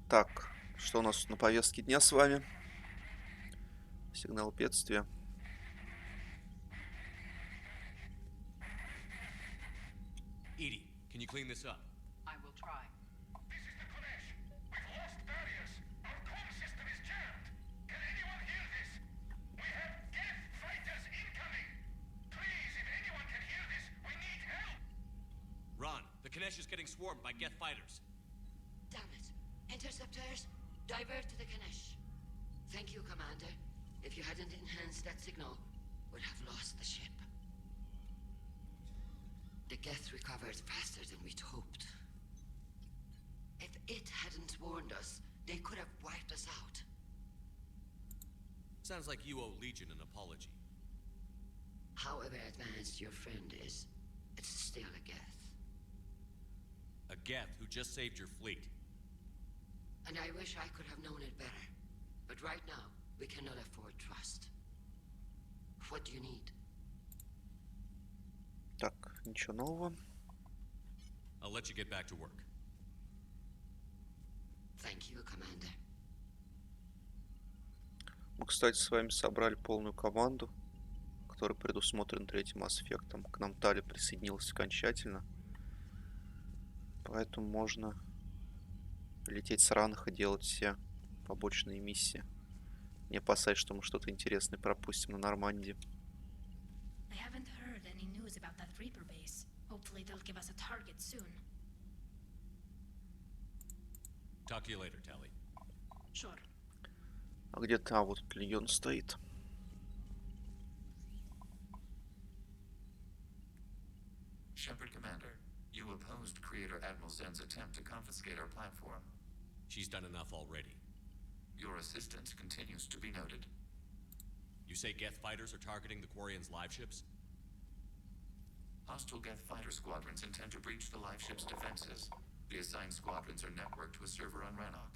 Так, что у нас на повестке дня с вами? Сигнал бедствия. Edie, can you clean this up? I will try. This is the Kodesh. We've lost barriers. Our comm system is jammed. Can anyone hear this? We have Geth fighters incoming. Please, if anyone can hear this, we need help. Ron, the Kanesh is getting swarmed by Geth fighters. Damn it. Interceptors, divert to the Ganesh. Thank you, Commander. If you hadn't enhanced that signal, we'd have lost the ship. The Geth recovered faster than we'd hoped. If it hadn't warned us, they could have wiped us out. Sounds like you owe Legion an apology. However advanced your friend is, it's still a Geth. A Geth who just saved your fleet. And I wish I could have known it better. But right now, we cannot afford trust. What do you need? Так, ничего нового. I'll let you get back to work. Thank you, Commander. Мы, кстати, с вами собрали полную команду, которая предусмотрена третьим аспектом. К нам Тали присоединилась окончательно. Поэтому можно лететь с ранах и делать все побочные миссии. Не опасаясь, что мы что-то интересное пропустим на Нормандии. I haven't heard any news about that Reaper base. Hopefully they'll give us a target soon. Talk to you later, Tally. Sure. А где-то, вот тут Легион стоит. Shepard Commander, you opposed Creator Admiral Zen's attempt to confiscate our platform. She's done enough already. Your assistance continues to be noted. You say Geth fighters are targeting the Quarians' live ships? Hostile Geth fighter squadrons intend to breach the live ship's defenses. The assigned squadrons are networked to a server on Rannoch.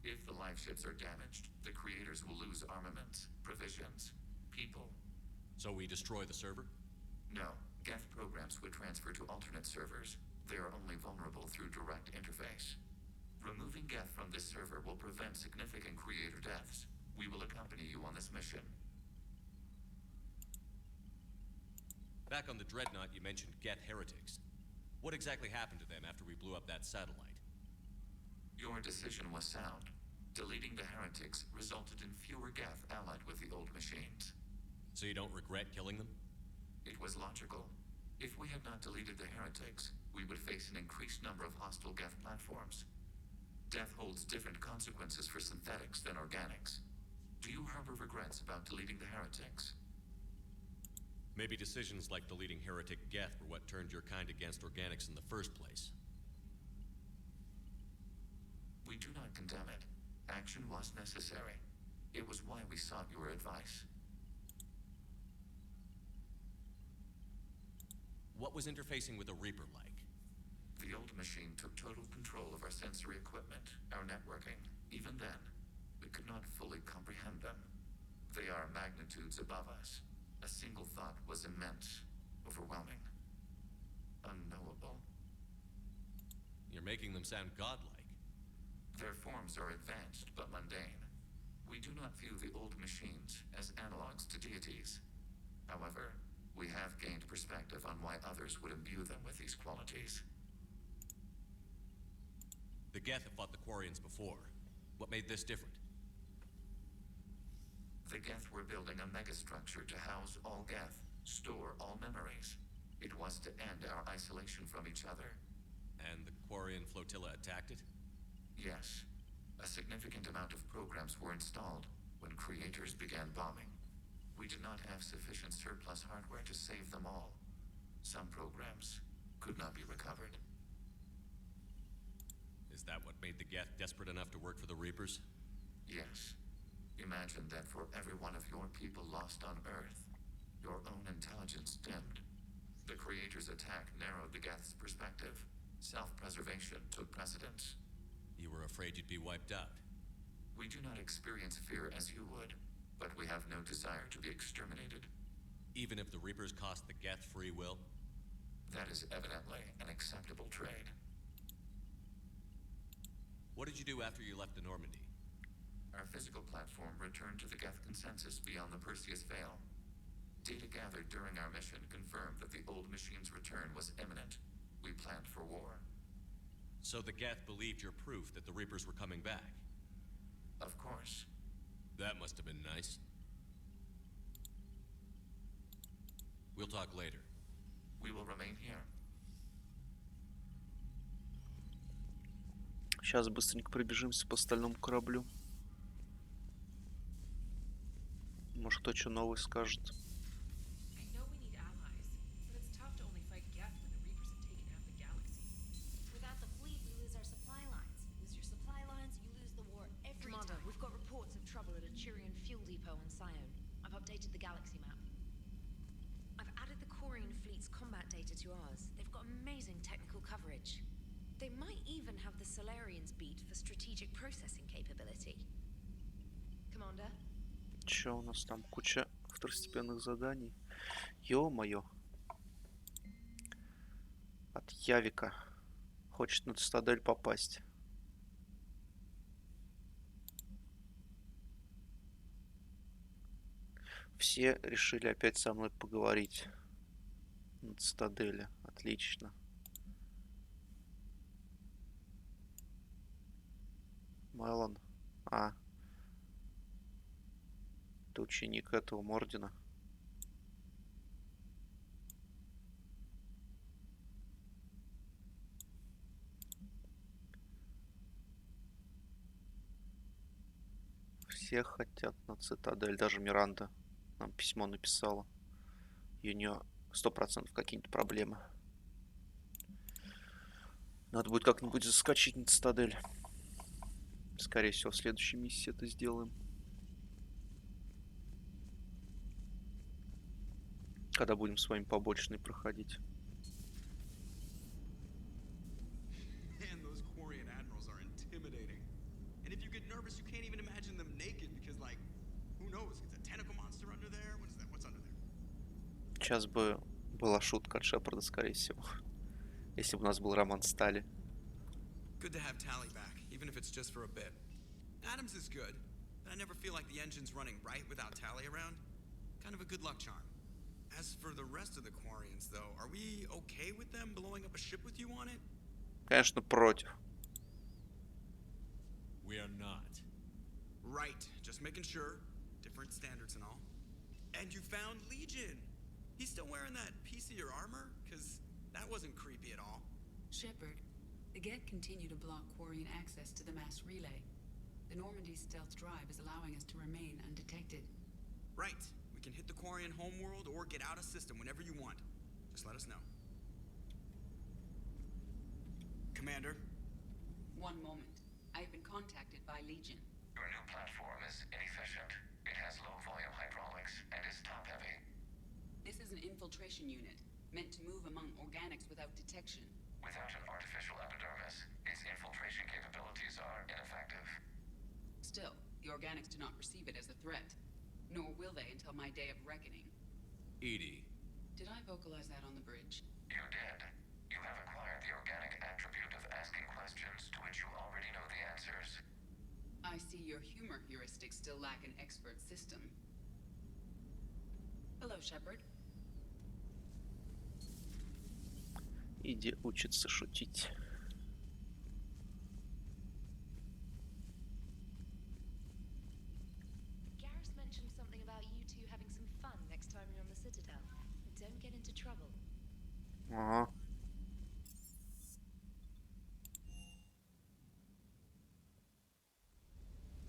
If the live ships are damaged, the creators will lose armaments, provisions, people. So we destroy the server? No, Geth programs would transfer to alternate servers. They are only vulnerable through direct interface. Removing Geth from this server will prevent significant creator deaths. We will accompany you on this mission. Back on the Dreadnought, you mentioned Geth heretics. What exactly happened to them after we blew up that satellite? Your decision was sound. Deleting the heretics resulted in fewer Geth allied with the old machines. So you don't regret killing them? It was logical. If we had not deleted the heretics, we would face an increased number of hostile Geth platforms. Death holds different consequences for synthetics than organics. Do you harbor regrets about deleting the heretics? Maybe decisions like deleting heretic Geth were what turned your kind against organics in the first place. We do not condemn it. Action was necessary. It was why we sought your advice. What was interfacing with a Reaper like? The old machine took total control of our sensory equipment, our networking. Even then, we could not fully comprehend them. They are magnitudes above us. A single thought was immense, overwhelming, unknowable. You're making them sound godlike. Their forms are advanced but mundane. We do not view the old machines as analogs to deities. However, we have gained perspective on why others would imbue them with these qualities. The Geth have fought the Quarians before. What made this different? The Geth were building a megastructure to house all Geth, store all memories. It was to end our isolation from each other. And the Quarian flotilla attacked it? Yes. A significant amount of programs were installed when creators began bombing. We did not have sufficient surplus hardware to save them all. Some programs could not be recovered. Is that what made the Geth desperate enough to work for the Reapers? Yes. Imagine that for every one of your people lost on Earth, your own intelligence dimmed. The Creator's attack narrowed the Geth's perspective. Self-preservation took precedence. You were afraid you'd be wiped out. We do not experience fear as you would, but we have no desire to be exterminated. Even if the Reapers cost the Geth free will? That is evidently an acceptable trade. What did you do after you left the Normandy? Our physical platform returned to the Geth consensus beyond the Perseus Veil. Data gathered during our mission confirmed that the old machine's return was imminent. We planned for war. So the Geth believed your proof that the Reapers were coming back? Of course. That must have been nice. We'll talk later. We will remain here. Сейчас быстренько пробежимся по остальному кораблю. Может, кто что новое скажет. I know we need allies, but it's tough to only fight Geth when the Reapers have taken half the galaxy. Without the fleet, we lose our supply lines. Lose your supply lines, you lose the war every Commander, time. we've got reports of trouble at a Turian fuel depot on Scion. I've updated the galaxy map. I've added the Quarian fleet's combat data to ours. They've got amazing technical coverage. They might even have the Solarians beat for strategic processing capability. Commander? Че у нас там? Куча второстепенных заданий. Ё-моё. От Явика. Хочет на цитадель попасть. Все решили опять со мной поговорить. На цитадели. Отлично. Мэлон. А. Ты ученик этого Мордена. Все хотят на цитадель. Даже Миранда нам письмо написала. И у нее 100% какие-то проблемы. Надо будет как-нибудь заскочить на цитадель. Скорее всего, в следующей миссии это сделаем. Когда будем с вами побочные проходить. Man, those Quarian admirals are intimidating. And if you get nervous, you can't even imagine them naked because, like, who knows? It's a tentacle monster under there? What is that? What's under there? Сейчас бы была шутка от Шепарда, скорее всего. Если бы у нас был роман Стали. Good to have Tally back, even if it's just for a bit. Adams is good, but I never feel like the engine's running right without Tally around. Kind of a good luck charm. As for the rest of the Quarians, though, are we okay with them blowing up a ship with you on it? Конечно, против. We are not. Right, just making sure. Different standards and all. And you found Legion! He's still wearing that piece of your armor? Because that wasn't creepy at all. Shepard, the Geth continue to block Quarian access to the mass relay. The Normandy stealth drive is allowing us to remain undetected. Right. We can hit the Quarian homeworld or get out of system whenever you want. Just let us know. Commander? One moment. I have been contacted by Legion. Your new platform is inefficient. It has low volume hydraulics and is top heavy. This is an infiltration unit, meant to move among organics without detection. Without an artificial epidermis, its infiltration capabilities are ineffective. Still, the organics do not perceive it as a threat. Nor will they until my day of reckoning. Edie. Did I vocalize that on the bridge? You did. You have acquired the organic attribute of asking questions to which you already know the answers. I see your humor heuristics still lack an expert system. Hello, Shepard. Иди учиться шутить. Garrus mentioned something about you two having some fun next time you're on the Citadel. Don't get into trouble. Ага.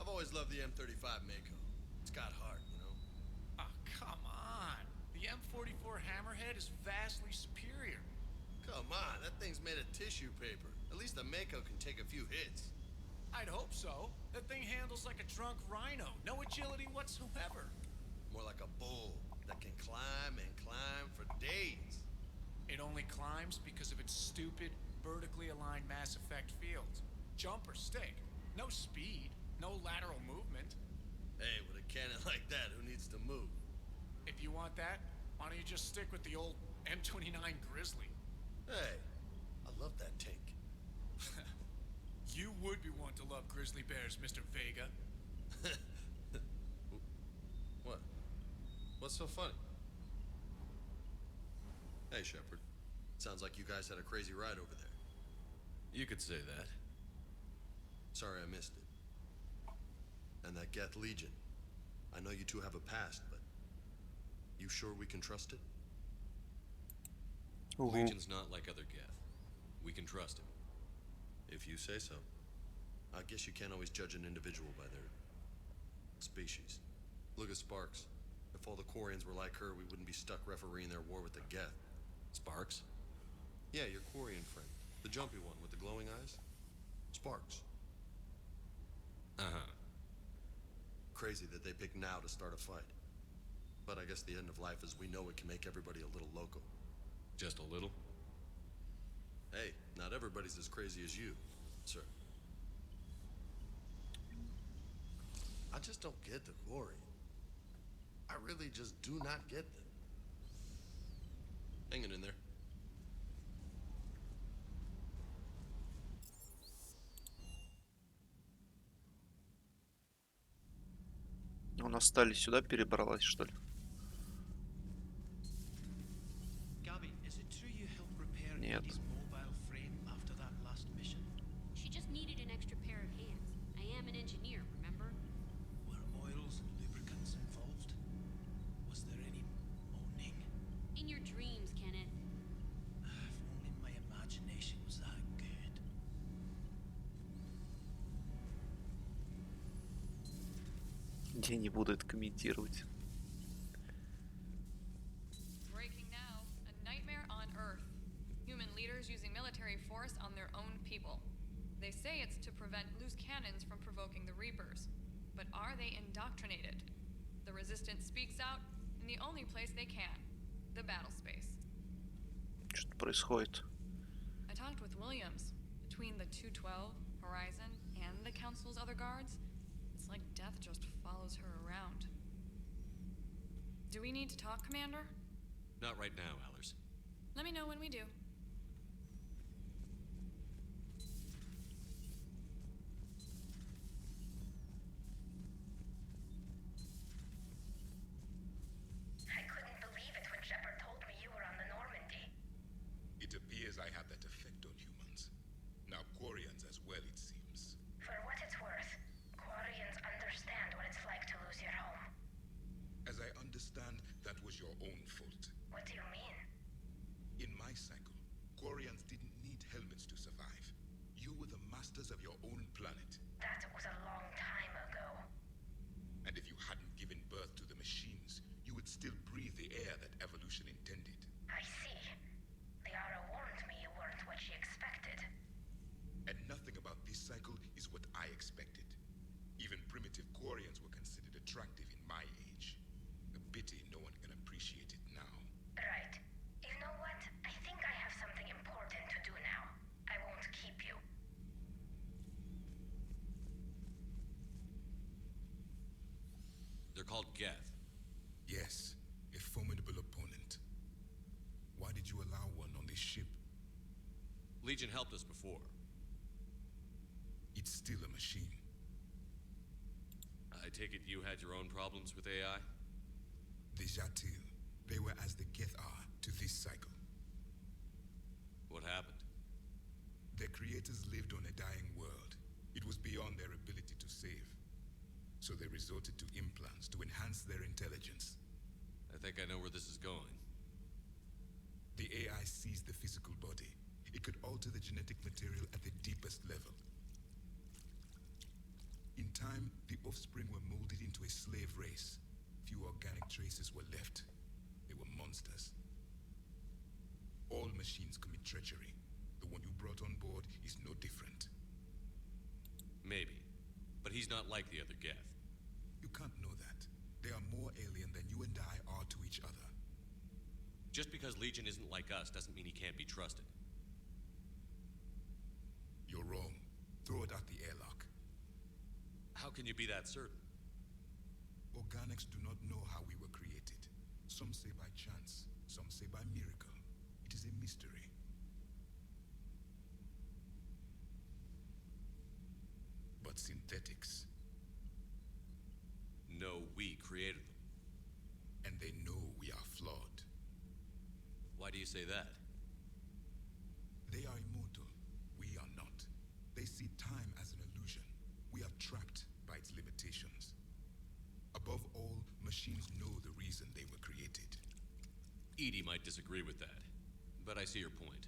I've always loved the M35 Mako. It's got heart, you know? Oh, come on. The M44 Hammerhead is vastly superior. Come on, that thing's made of tissue paper. At least the Mako can take a few hits. I'd hope so. That thing handles like a drunk rhino. No agility whatsoever. More like a bull that can climb and climb for days. It only climbs because of its stupid, vertically aligned Mass Effect fields. Jump or stick. No speed. No lateral movement. Hey, with a cannon like that, who needs to move? If you want that, why don't you just stick with the old M29 Grizzly? Hey, I love that tank. You would be one to love grizzly bears, Mr. Vega. What? What's so funny? Hey, Shepard. Sounds like you guys had a crazy ride over there. You could say that. Sorry I missed it. And that Geth Legion. I know you two have a past, but you sure we can trust it? Legion's not like other Geth. We can trust him. If you say so. I guess you can't always judge an individual by their species. Look at Sparks. If all the Quarians were like her, we wouldn't be stuck refereeing their war with the Geth. Sparks? Yeah, your Quarian friend. The jumpy one with the glowing eyes. Sparks. Uh-huh. Crazy that they pick now to start a fight. But I guess the end of life as we know it can make everybody a little loco. Just a little? Hey, not everybody's as crazy as you, sir. I just don't get the Quarian. I really just do not get them. Hanging in there. У нас Стали сюда перебралась, что ли? Нет. She just needed an extra pair of hands. I am an engineer, remember? Were oils and lubricants involved? Was there any moaning? In your dreams, Kenneth. If only my imagination was that good. Я не буду это комментировать. Breaking now, a nightmare on Earth. Human leaders using military force on their own people. They say it's to prevent loose cannons from provoking the Reapers. But are they indoctrinated? The Resistance speaks out in the only place they can, the battle space. Что происходит? I talked with Williams. Between the 212, Horizon, and the Council's other guards, it's like death just follows her around. Do we need to talk, Commander? Not right now, Allers. Let me know when we do. I couldn't believe it when Shepard told me you were on the Normandy. It appears I have that effect on humans. Now Quarians as well, it seems. For what it's worth, Quarians understand what it's like to lose your home. As I understand, that was your own fault. What do you mean? In my cycle, Quarians didn't need helmets to survive. You were the masters of your own planet. That was a long time ago. And if you hadn't given birth to the machines, you would still breathe the air that evolution intended. I see. Liara warned me you weren't what she expected. And nothing about this cycle is what I expected. Even primitive Quarians were considered attractive in my age. A pity no one can appreciate it now. Right. You know what? I think I have something important to do now. I won't keep you. They're called Geth. Yes, a formidable opponent. Why did you allow one on this ship? Legion helped us before. It's still a machine. I take it you had your own problems with AI? The Jatil, they were as the Geth are to this cycle. What happened? Their creators lived on a dying world. It was beyond their ability to save. So they resorted to implants to enhance their intelligence. I think I know where this is going. The AI seized the physical body. It could alter the genetic material at the deepest level. In time, the offspring were molded into a slave race. Few organic traces were left. They were monsters. All machines commit treachery. The one you brought on board is no different. Maybe. But he's not like the other Geth. You can't know that. They are more alien than you and I are to each other. Just because Legion isn't like us doesn't mean he can't be trusted. You're wrong. Throw it out the airlock. How can you be that certain? Organics do not know how we were created. Some say by chance, some say by miracle. It is a mystery. but synthetics. No, we created them. And they know we are flawed. Why do you say that? They are immortal. We are not. They see time as an illusion. We are trapped by its limitations. Above all, machines know the reason they were created. Edie might disagree with that, but I see your point.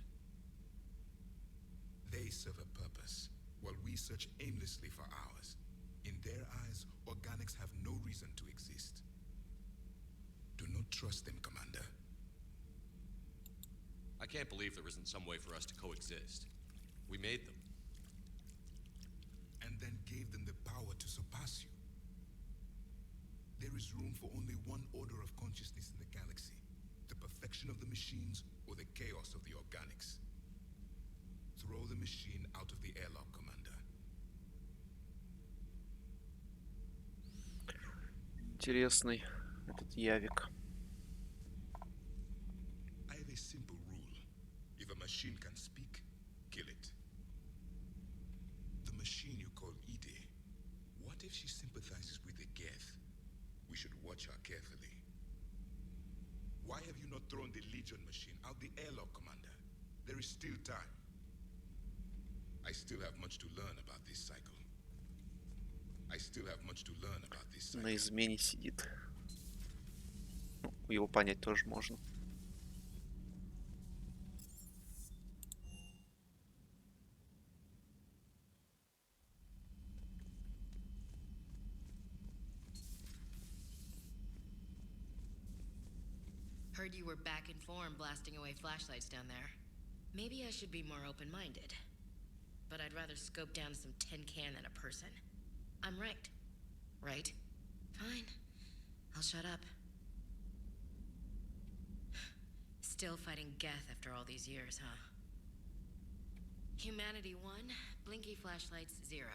They serve a purpose, while we search aimlessly for ours. In their eyes, organics have no reason to exist. Do not trust them, Commander. I can't believe there isn't some way for us to coexist. We made them. And then gave them the power to surpass you. There is room for only one order of consciousness in the galaxy. The perfection of the machines or the chaos of the organics. Throw the machine out of the airlock, Commander. Интересный этот Явик. I have a simple rule. If a machine can speak, kill it. The machine you call Ide, what if she sympathizes with the Geth? We should watch her carefully. Why have you not thrown the Legion machine out the airlock, Commander? There is still time. I still have much to learn about this cycle. I still have much to learn about this cycle. На измене сидит. Ну, его понять тоже можно. Heard you were back in form blasting away flashlights down there. Maybe I should be more open-minded. But I'd rather scope down some tin can than a person. I'm right. Right? Fine. I'll shut up. Still fighting Geth after all these years, huh? Humanity 1, blinky flashlights 0.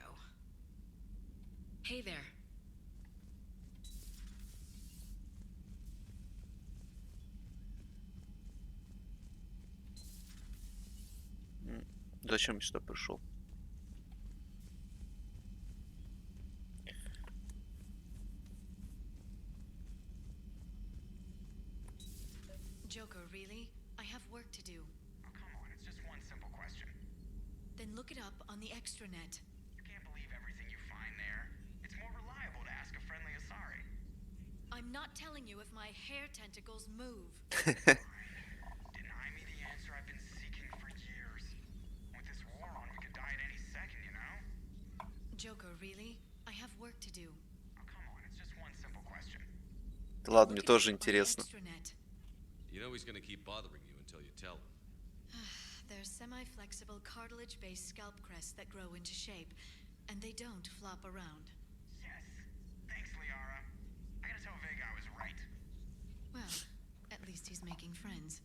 Hey there. Зачем я сюда пришел? Joker, really? I have work to do. Oh, come on, it's just one simple question. Then look it up on the extranet. You can't believe everything you find there. It's more reliable to ask a friendly Asari. I'm not telling you if my hair tentacles move. Deny me the answer I've been seeking for years. With this war on, we could die at any second, you know? Joker, really? I have work to do. Oh, come on, it's just one simple question. Да ладно, мне тоже интересно. Extranet. You know he's gonna keep bothering you until you tell him. They're semi-flexible cartilage-based scalp crests that grow into shape, and they don't flop around. Yes. Thanks, Liara. I gotta tell Vega I was right. Well, at least he's making friends.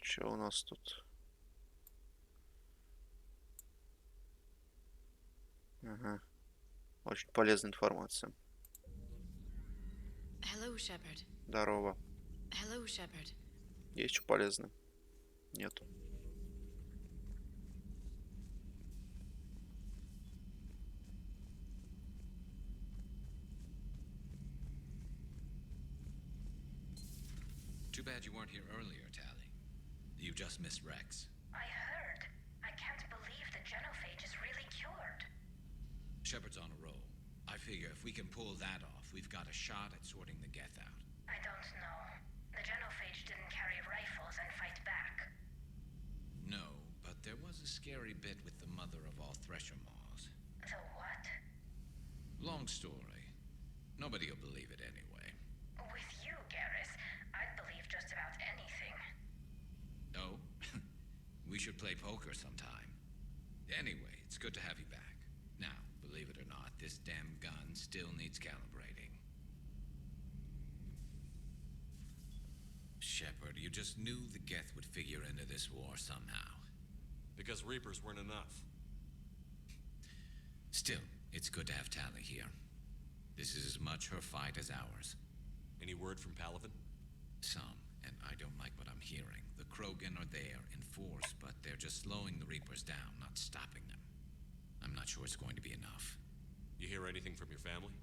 Что у нас тут? Ага. Очень полезная информация. Hello, Shepard. Здорово. Hello, Shepard. Есть что полезное? Нету. Too bad you weren't here earlier, Tally. You just missed Rex. I heard. I can't believe the genophage is really cured. Shepard's on a roll. I figure if we can pull that off, we've got a shot at sorting the Geth out. I don't know. The genophage didn't carry rifles and fight back. No, but there was a scary bit with the mother of all Thresher Maws. The what? Long story. Nobody'll believe it anyway. With you, Garrus, I'd believe just about anything. Oh? We should play poker sometime. Anyway, it's good to have you back. Now, believe it or not, this damn gun still needs calibrating. Shepard, you just knew the Geth would figure into this war somehow. Because Reapers weren't enough. Still, it's good to have Tally here. This is as much her fight as ours. Any word from Palaven? Some. And I don't like what I'm hearing. The Krogan are there in force, but they're just slowing the Reapers down, not stopping them. I'm not sure it's going to be enough. You hear anything from your family?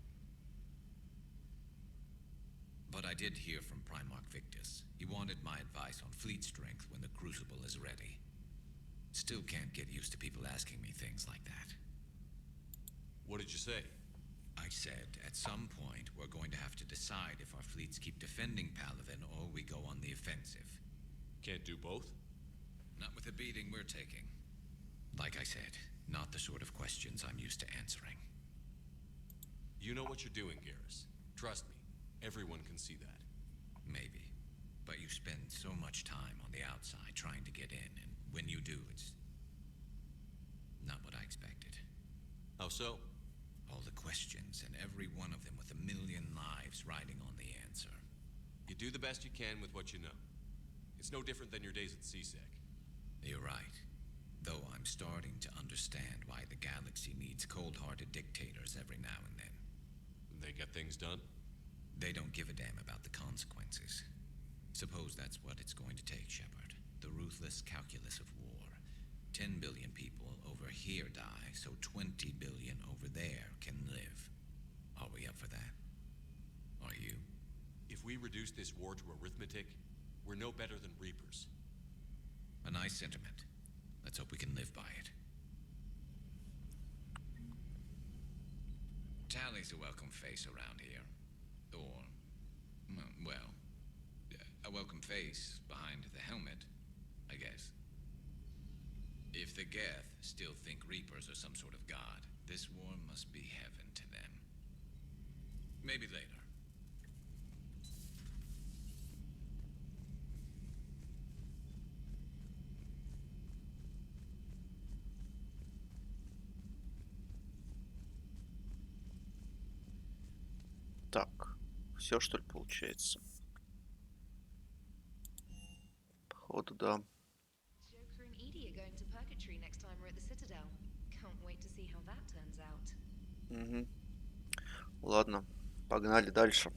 But I did hear from Primarch Victus. He wanted my advice on fleet strength when the Crucible is ready. Still can't get used to people asking me things like that. What did you say? I said, at some point, we're going to have to decide if our fleets keep defending Palaven or we go on the offensive. Can't do both? Not with the beating we're taking. Like I said, not the sort of questions I'm used to answering. You know what you're doing, Garrus. Trust me, everyone can see that. Maybe. But you spend so much time on the outside trying to get in, and when you do, it's not what I expected. How so? All the questions, and every one of them with a million lives riding on the answer. You do the best you can with what you know. It's no different than your days at CSEC. You're right. Though I'm starting to understand why the galaxy needs cold-hearted dictators every now and then. They get things done? They don't give a damn about the consequences. Suppose that's what it's going to take, Shepard. The ruthless calculus of war. 10 billion people over here die, so 20 billion over there can live. Are we up for that? Are you? If we reduce this war to arithmetic, we're no better than Reapers. A nice sentiment. Let's hope we can live by it. Tally's a welcome face around here. Or, well, a welcome face behind the helmet, I guess. If the Geth still think Reapers are some sort of god, this war must be heaven to them. Maybe later. Так, все что ли получается? Походу, да. Joker and Edie are going to Purgatory next time we're at the Citadel. Can't wait to see how that turns out. Угу. Ладно, погнали дальше.